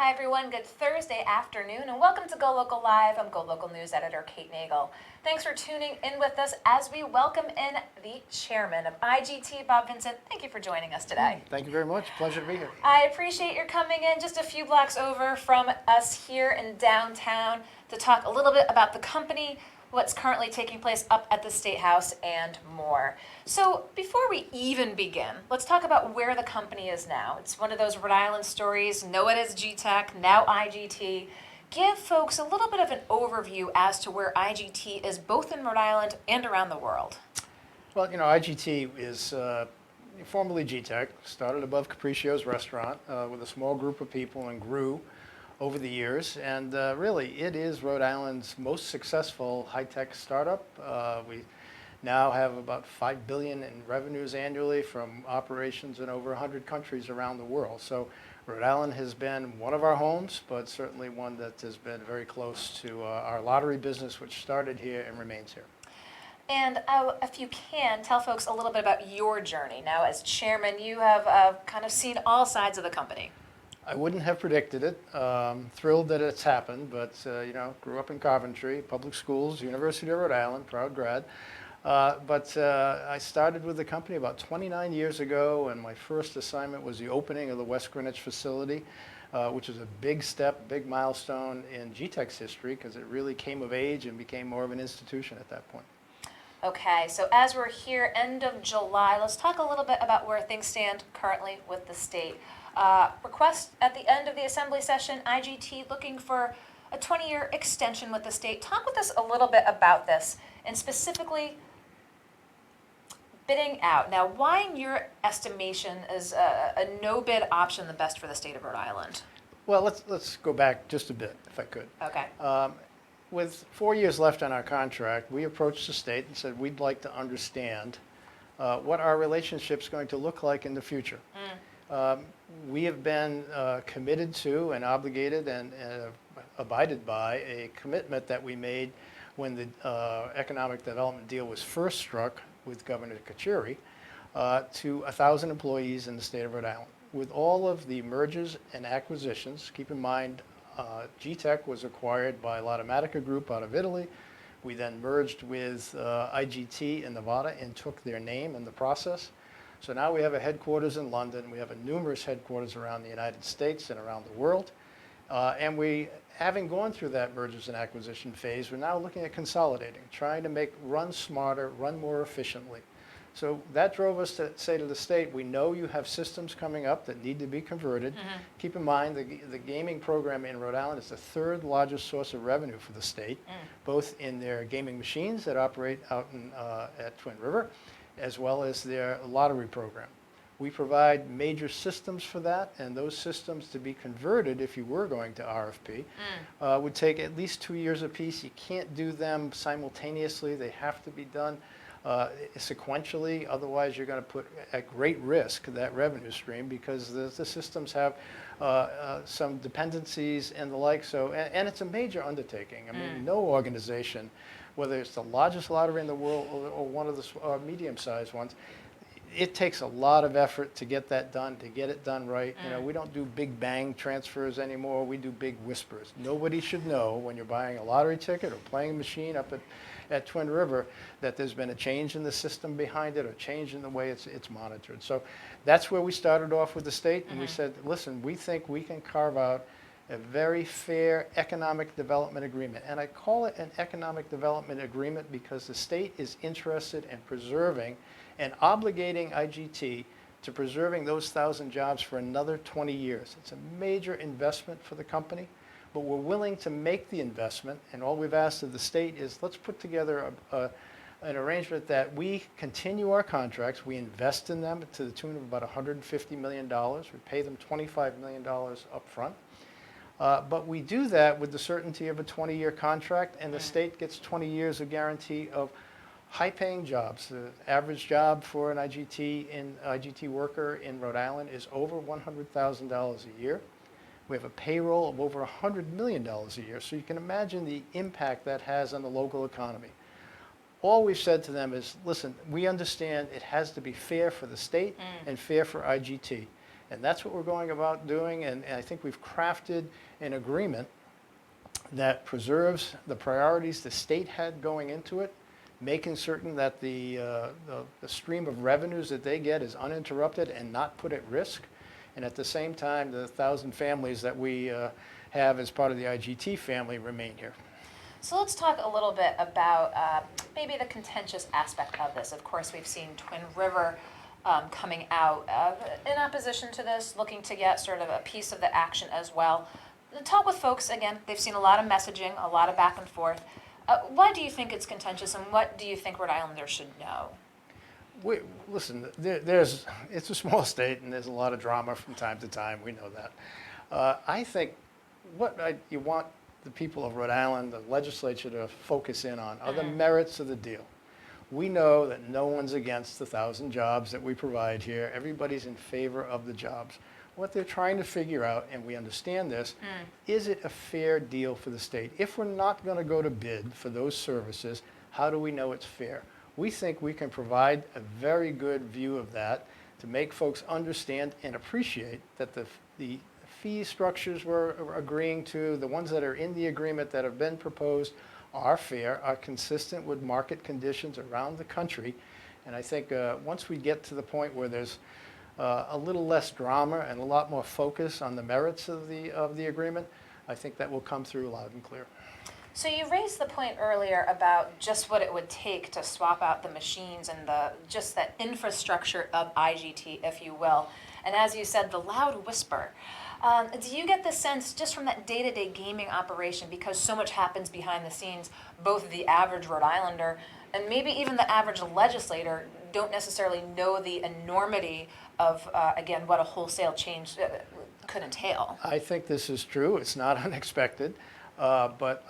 Hi everyone, good Thursday afternoon and welcome to GoLocal Live. I'm GoLocal News Editor Kate Nagel. Thanks for tuning in with us as we welcome in the chairman of IGT, Bob Vincent. Thank you for joining us today. Thank you very much. Pleasure to be here. I appreciate your coming in just a few blocks over from us here in downtown to talk a little bit about the company, what's currently taking place up at the State House, and more. So before we even begin, let's talk about where the company is now. It's one of those Rhode Island stories. Know it as GTech, now IGT. Give folks a little bit of an overview as to where IGT is both in Rhode Island and around the world. Well, you know, IGT is formerly GTech, started above Capriccio's restaurant with a small group of people and grew over the years, and really it is Rhode Island's most successful high-tech startup. We now have about $5 billion in revenues annually from operations in over 100 countries around the world. So Rhode Island has been one of our homes, but certainly one that has been very close to our lottery business, which started here and remains here. And if you can, tell folks a little bit about your journey. Now, as chairman, you have kind of seen all sides of the company. I wouldn't have predicted it. Thrilled that it's happened, but you know, grew up in Coventry, public schools, University of Rhode Island, proud grad. But I started with the company about 29 years ago, and my first assignment was the opening of the West Greenwich facility, which is a big step, big milestone in GTech's history because it really came of age and became more of an institution at that point. Okay, so as we're here, end of July, let's talk a little bit about where things stand currently with the state. Request at the end of the assembly session, IGT looking for a 20-year extension with the state. Talk with us a little bit about this, and specifically bidding out. Now, why in your estimation is a no-bid option the best for the state of Rhode Island? Well, let's go back just a bit, if I could. Okay. With 4 years left on our contract, we approached the state and said we'd like to understand what our relationship's going to look like in the future. We have been committed to and obligated and abided by a commitment that we made when the economic development deal was first struck with Governor Carcieri to 1,000 employees in the state of Rhode Island. With all of the mergers and acquisitions, keep in mind GTech was acquired by Lottomatica Group out of Italy. We then merged with IGT in Nevada and took their name in the process. So now we have a headquarters in London. We have numerous headquarters around the United States and around the world. And we, having gone through that mergers and acquisition phase, we're now looking at consolidating, trying to run smarter, run more efficiently. So that drove us to say to the state, we know you have systems coming up that need to be converted. Keep in mind the gaming program in Rhode Island is the third largest source of revenue for the state, both in their gaming machines that operate out at Twin River, as well as their lottery program. We provide major systems for that, and those systems to be converted, if you were going to RFP, would take at least 2 years apiece. You can't do them simultaneously. They have to be done sequentially, otherwise you're going to put at great risk that revenue stream because the systems have some dependencies and the like. So, and it's a major undertaking. I mean, no organization, whether it's the largest lottery in the world or one of the medium-sized ones, it takes a lot of effort to get that done, to get it done right. You know, we don't do big bang transfers anymore. We do big whispers. Nobody should know when you're buying a lottery ticket or playing a machine up at Twin River that there's been a change in the system behind it or change in the way it's monitored. So that's where we started off with the state, and we said, listen, we think we can carve out a very fair economic development agreement. And I call it an economic development agreement because the state is interested in preserving and obligating IGT to preserving those 1,000 jobs for another 20 years. It's a major investment for the company, but we're willing to make the investment, and all we've asked of the state is let's put together an arrangement that we continue our contracts, we invest in them to the tune of about $150 million, we pay them $25 million up front, but we do that with the certainty of a 20-year contract, and the state gets 20 years of guarantee of high-paying jobs. The average job for an IGT worker in Rhode Island is over $100,000 a year. We have a payroll of over $100 million a year, so you can imagine the impact that has on the local economy. All we've said to them is, listen, we understand it has to be fair for the state and fair for IGT. And that's what we're going about doing, and I think we've crafted an agreement that preserves the priorities the state had going into it, making certain that the stream of revenues that they get is uninterrupted and not put at risk. And at the same time, the 1,000 families that we have as part of the IGT family remain here. So let's talk a little bit about maybe the contentious aspect of this. Of course, we've seen Twin River coming out in opposition to this, looking to get sort of a piece of the action as well. Talk with folks, again, they've seen a lot of messaging, a lot of back and forth. Why do you think it's contentious, and what do you think Rhode Islanders should know? Listen, it's a small state, and there's a lot of drama from time to time. We know that. I think you want the people of Rhode Island, the legislature, to focus in on are the merits of the deal. We know that no one's against the 1,000 jobs that we provide here. Everybody's in favor of the jobs. What they're trying to figure out, and we understand this, is it a fair deal for the state? If we're not going to go to bid for those services, how do we know it's fair? We think we can provide a very good view of that to make folks understand and appreciate that the fee structures we're agreeing to, the ones that are in the agreement that have been proposed, are fair, are consistent with market conditions around the country. And I think once we get to the point where there's a little less drama and a lot more focus on the merits of the agreement, I think that will come through loud and clear. So you raised the point earlier about just what it would take to swap out the machines and just that infrastructure of IGT, if you will. And as you said, the loud whisper. Do you get the sense just from that day-to-day gaming operation, because so much happens behind the scenes, both the average Rhode Islander and maybe even the average legislator don't necessarily know the enormity of, again, what a wholesale change could entail? I think this is true. It's not unexpected. But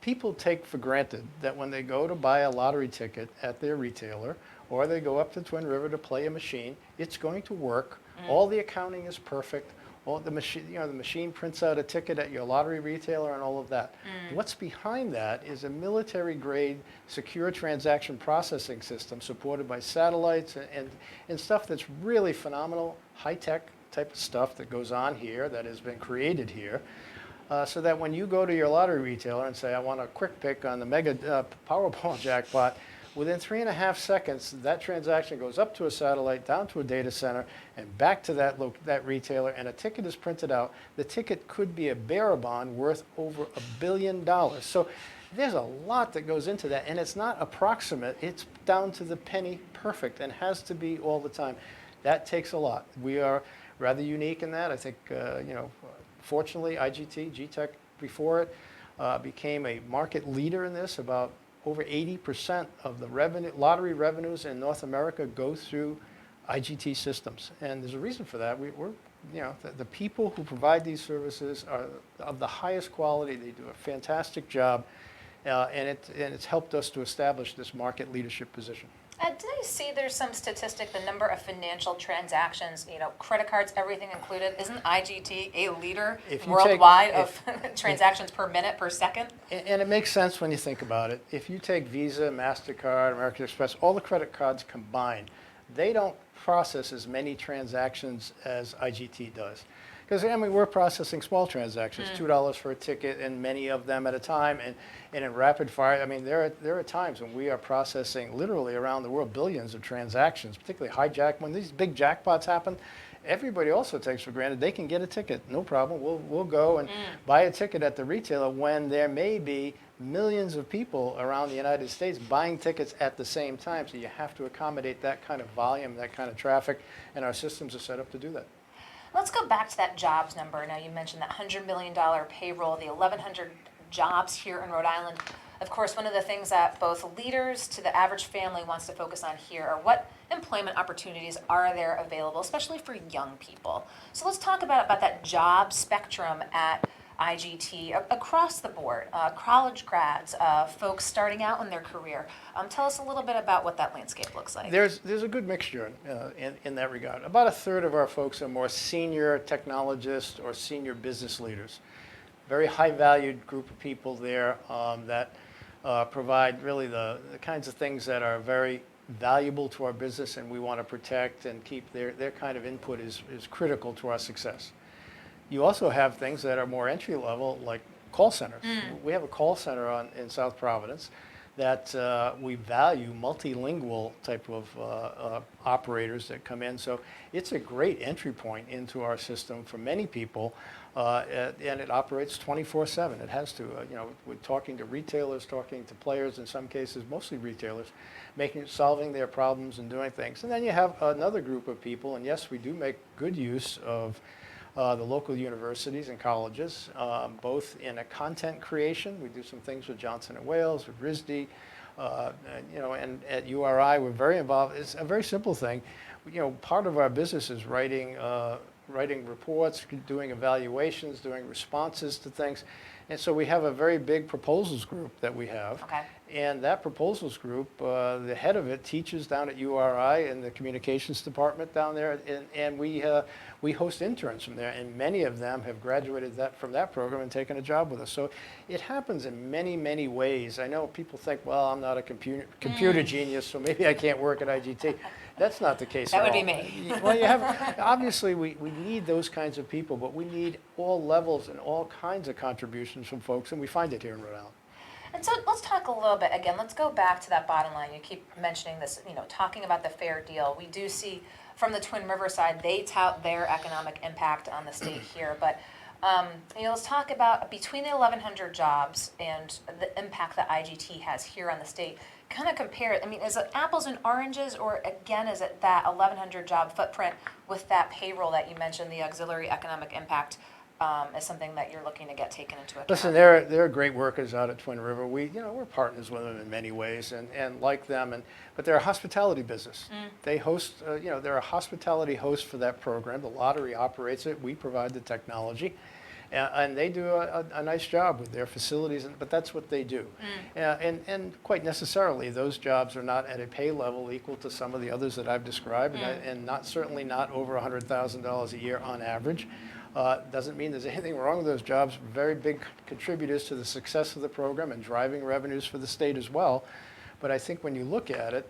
people take for granted that when they go to buy a lottery ticket at their retailer, or they go up to Twin River to play a machine, it's going to work. All the accounting is perfect. All the machine prints out a ticket at your lottery retailer and all of that. What's behind that is a military-grade secure transaction processing system supported by satellites and stuff that's really phenomenal, high-tech type of stuff that goes on here, that has been created here. So that when you go to your lottery retailer and say, I want a quick pick on the mega Powerball jackpot, within 3.5 seconds, that transaction goes up to a satellite, down to a data center, and back to that retailer, and a ticket is printed out. The ticket could be a bearer bond worth over $1 billion. So there's a lot that goes into that, and it's not approximate. It's down to the penny perfect and has to be all the time. That takes a lot. We are rather unique in that. I think, fortunately, IGT, GTech before it, became a market leader in this. About over 80% of the lottery revenues in North America go through IGT systems. And there's a reason for that. The people who provide these services are of the highest quality. They do a fantastic job. And it's helped us to establish this market leadership position. Did I see there's some statistic, the number of financial transactions, credit cards, everything included? Isn't IGT a leader worldwide of transactions per minute, per second? And it makes sense when you think about it. If you take Visa, MasterCard, American Express, all the credit cards combined, they don't process as many transactions as IGT does. Because, we're processing small transactions, $2 for a ticket, and many of them at a time. And in rapid fire, there are times when we are processing literally around the world billions of transactions, particularly when these big jackpots happen. Everybody also takes for granted they can get a ticket, no problem. We'll go and buy a ticket at the retailer when there may be millions of people around the United States buying tickets at the same time. So you have to accommodate that kind of volume, that kind of traffic, and our systems are set up to do that. Let's go back to that jobs number. Now, you mentioned that $100 million payroll, the 1,100 jobs here in Rhode Island. Of course, one of the things that both leaders to the average family wants to focus on here are what employment opportunities are there available, especially for young people. So let's talk about that job spectrum at IGT across the board, college grads, folks starting out in their career. Tell us a little bit about what that landscape looks like. There's a good mixture in that regard. About a third of our folks are more senior technologists or senior business leaders. Very high-valued group of people there that provide really the kinds of things that are very valuable to our business and we want to protect and keep their kind of input is critical to our success. You also have things that are more entry level, like call centers. We have a call center in South Providence that we value multilingual type of operators that come in. So it's a great entry point into our system for many people, and it operates 24/7. It has to. We're talking to retailers, talking to players in some cases, mostly retailers, solving their problems and doing things. And then you have another group of people, and yes, we do make good use of the local universities and colleges, both in a content creation. We do some things with Johnson & Wales, with RISD, and at URI we're very involved. It's a very simple thing. Part of our business is writing reports, doing evaluations, doing responses to things. And so we have a very big proposals group that we have. Okay. And that proposals group, the head of it teaches down at URI in the communications department down there, and we host interns from there, and many of them have graduated from that program and taken a job with us. So it happens in many, many ways. I know people think, well, I'm not a computer genius, so maybe I can't work at IGT. That's not the case at all. That would be me. Well, obviously we need those kinds of people, but we need all levels and all kinds of contributions from folks, and we find it here in Rhode Island. And so let's talk a little bit, again, let's go back to that bottom line. You keep mentioning this, talking about the fair deal. We do see from the Twin River side, they tout their economic impact on the state here. But, let's talk about between the 1,100 jobs and the impact that IGT has here on the state. Kind of compare it. I mean, is it apples and oranges, or again, is it that 1,100 job footprint with that payroll that you mentioned, the auxiliary economic impact? Is something that you're looking to get taken into account? Listen, they're great workers out at Twin River. We're partners with them in many ways, and like them. But they're a hospitality business. They host, they're a hospitality host for that program. The lottery operates it. We provide the technology, and they do a nice job with their facilities. But that's what they do. And quite necessarily, those jobs are not at a pay level equal to some of the others that I've described, and certainly not over $100,000 a year on average. Doesn't mean there's anything wrong with those jobs. Very big contributors to the success of the program and driving revenues for the state as well. But I think when you look at it,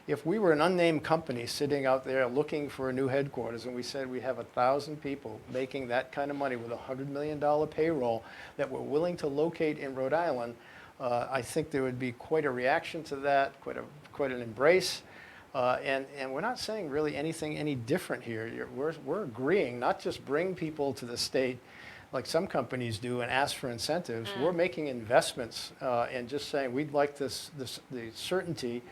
if we were an unnamed company sitting out there looking for a new headquarters and we said we have 1,000 people making that kind of money with a $100 million payroll that we're willing to locate in Rhode Island, I think there would be quite a reaction to that, quite an embrace. And we're not saying really anything any different here. We're agreeing not just bring people to the state like some companies do and ask for incentives. We're making investments and just saying we'd like the certainty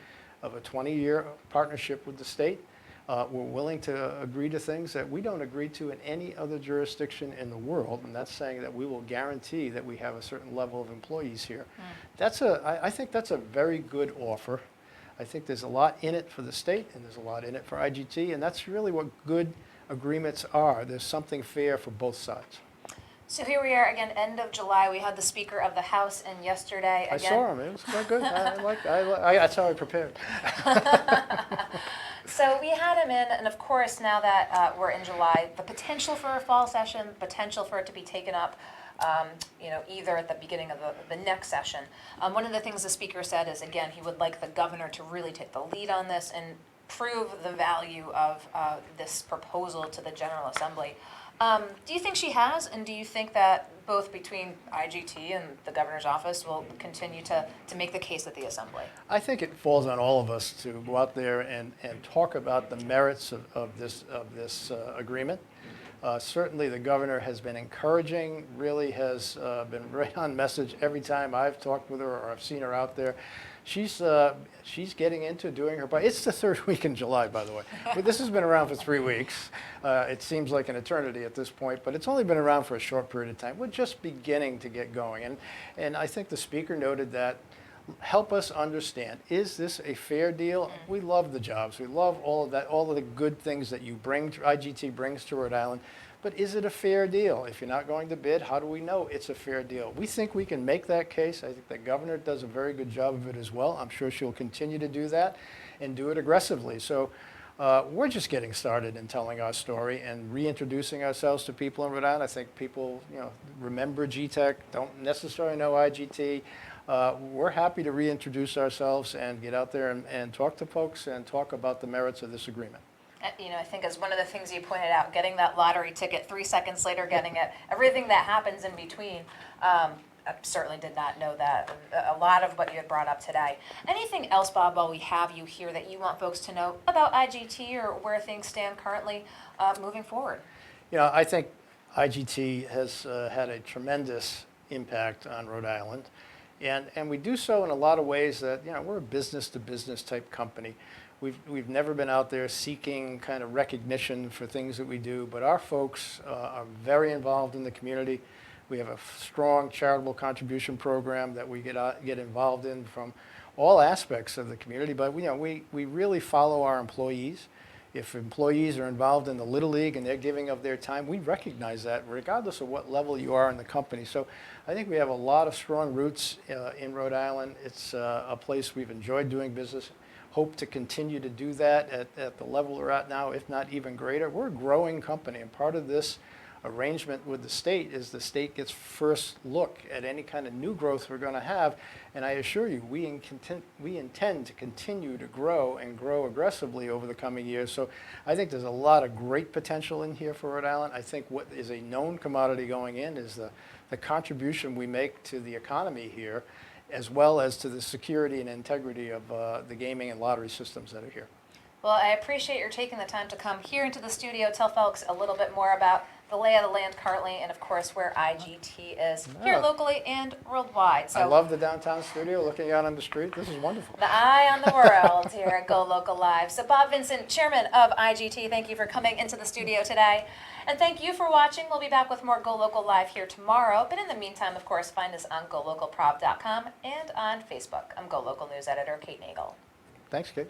of a 20-year partnership with the state. We're willing to agree to things that we don't agree to in any other jurisdiction in the world, and that's saying that we will guarantee that we have a certain level of employees here. I think that's a very good offer. I think there's a lot in it for the state, and there's a lot in it for IGT, and that's really what good agreements are. There's something fair for both sides. So here we are again, end of July. We had the Speaker of the House in yesterday. Again. I saw him. It was quite good. That's how I prepared. So we had him in, and of course, now that we're in July, the potential for a fall session, potential for it to be taken up, either at the beginning of the next session. One of the things the Speaker said is, again, he would like the governor to really take the lead on this and prove the value of this proposal to the General Assembly. Do you think she has, and do you think that both between IGT and the governor's office will continue to make the case at the Assembly? I think it falls on all of us to go out there and talk about the merits of this agreement. Certainly the governor has been encouraging, really has been right on message every time I've talked with her or I've seen her out there. She's getting into doing her part. It's the third week in July, by the way. But this has been around for 3 weeks. It seems like an eternity at this point, but it's only been around for a short period of time. We're just beginning to get going. And I think the Speaker noted that. Help us understand, is this a fair deal? We love the jobs. We love all of that, all of the good things that IGT brings to Rhode Island. But is it a fair deal? If you're not going to bid, how do we know it's a fair deal? We think we can make that case. I think the governor does a very good job of it as well. I'm sure she'll continue to do that and do it aggressively. So we're just getting started in telling our story and reintroducing ourselves to people in Rhode Island. I think people remember GTEC, don't necessarily know IGT. we're happy to reintroduce ourselves and get out there and talk to folks and talk about the merits of this agreement. You know, I think as one of the things you pointed out, getting that lottery ticket, 3 seconds later getting it, everything that happens in between. I certainly did not know that. A lot of what you had brought up today. Anything else, Bob, while we have you here that you want folks to know about IGT or where things stand currently moving forward? You know, I think IGT has had a tremendous impact on Rhode Island. And we do so in a lot of ways that, you know, we're a business-to-business type company. We've never been out there seeking kind of recognition for things that we do, but our folks are very involved in the community. We have a strong charitable contribution program that we get involved in from all aspects of the community, but you know, we really follow our employees. If employees are involved in the Little League and they're giving of their time, we recognize that regardless of what level you are in the company. So I think we have a lot of strong roots in Rhode Island. It's a place we've enjoyed doing business, hope to continue to do that at the level we're at now, if not even greater. We're a growing company, and part of this arrangement with the state is the state gets first look at any kind of new growth we're going to have. And I assure you, we intend to continue to grow and grow aggressively over the coming years. So I think there's a lot of great potential in here for Rhode Island. I think what is a known commodity going in is the contribution we make to the economy here, as well as to the security and integrity of the gaming and lottery systems that are here. Well, I appreciate your taking the time to come here into the studio, tell folks a little bit more about the lay of the land currently, and of course where IGT is here locally and worldwide. So I love the downtown studio, looking out on the street. This is wonderful. the eye on the world here at Go Local Live. So Bob Vincent, chairman of IGT, thank you for coming into the studio today. And thank you for watching. We'll be back with more Go Local Live here tomorrow. But in the meantime, of course, find us on GoLocalProv.com and on Facebook. I'm Go Local News Editor Kate Nagel. Thanks, Kate.